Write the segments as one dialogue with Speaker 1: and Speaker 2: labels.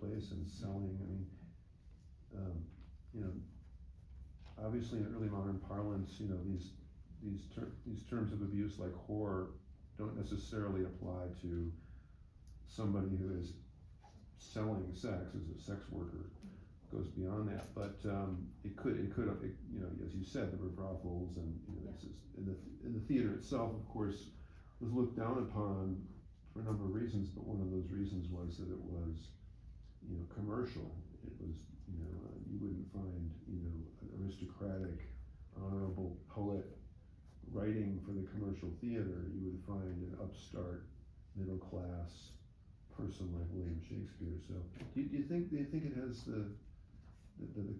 Speaker 1: place and selling, I mean, you know, obviously in early modern parlance, you know, these terms of abuse like whore don't necessarily apply to somebody who is selling sex as a sex worker. Goes beyond that, but it could, you know, as you said, there were brothels, and you know, this is in the theater itself, of course, was looked down upon for a number of reasons, but one of those reasons was that it was, you know, commercial. It was, you know, you wouldn't find, you know, an aristocratic, honorable poet writing for the commercial theater. You would find an upstart, middle class person like William Shakespeare. So, do you think it has the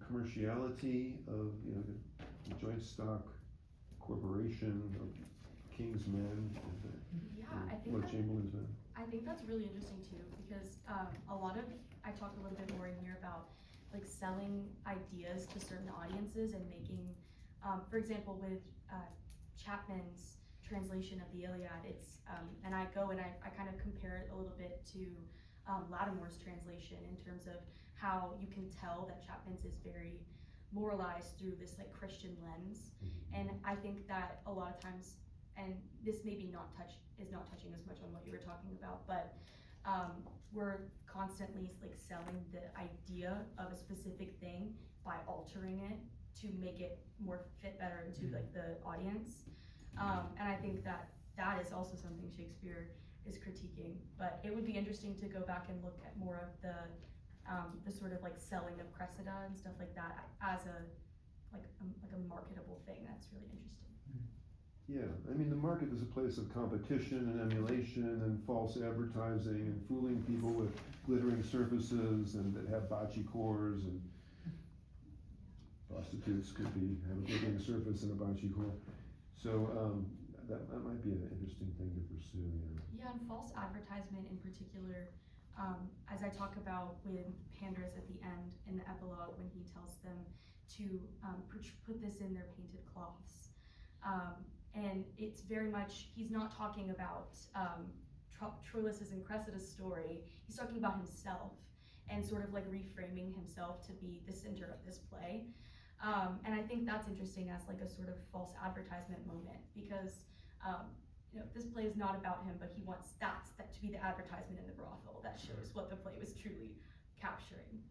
Speaker 1: commerciality of, you know, the joint stock corporation of King's men,
Speaker 2: I think
Speaker 1: Lord Chamberlain's men?
Speaker 2: I think that's really interesting too, because a lot of, I talked a little bit more in here about like selling ideas to certain audiences and making, for example, with Chapman's translation of the Iliad, it's, and I kind of compare it a little bit to Lattimore's translation in terms of how you can tell that Chapman's is very moralized through this like Christian lens. And I think that a lot of times, and this maybe is not touching as much on what you were talking about, but we're constantly like selling the idea of a specific thing by altering it to make it more fit better into like the audience. And I think that is also something Shakespeare is critiquing, but it would be interesting to go back and look at more of the sort of like selling of Cressida and stuff like that as a marketable thing. That's really interesting.
Speaker 1: Yeah, I mean, the market is a place of competition and emulation and false advertising and fooling people with glittering surfaces and that have bocce cores, and prostitutes could have a glittering surface and a bocce core. So that might be an interesting thing to pursue.
Speaker 2: Yeah, and false advertisement in particular, as I talk about with Pandarus at the end in the epilogue when he tells them to put this in their painted cloths. And it's very much, he's not talking about Troilus' and Cressida's story, he's talking about himself and sort of like reframing himself to be the center of this play. And I think that's interesting as like a sort of false advertisement moment, because you know, this play is not about him, but he wants that to be the advertisement in the brothel that shows what the play was truly capturing.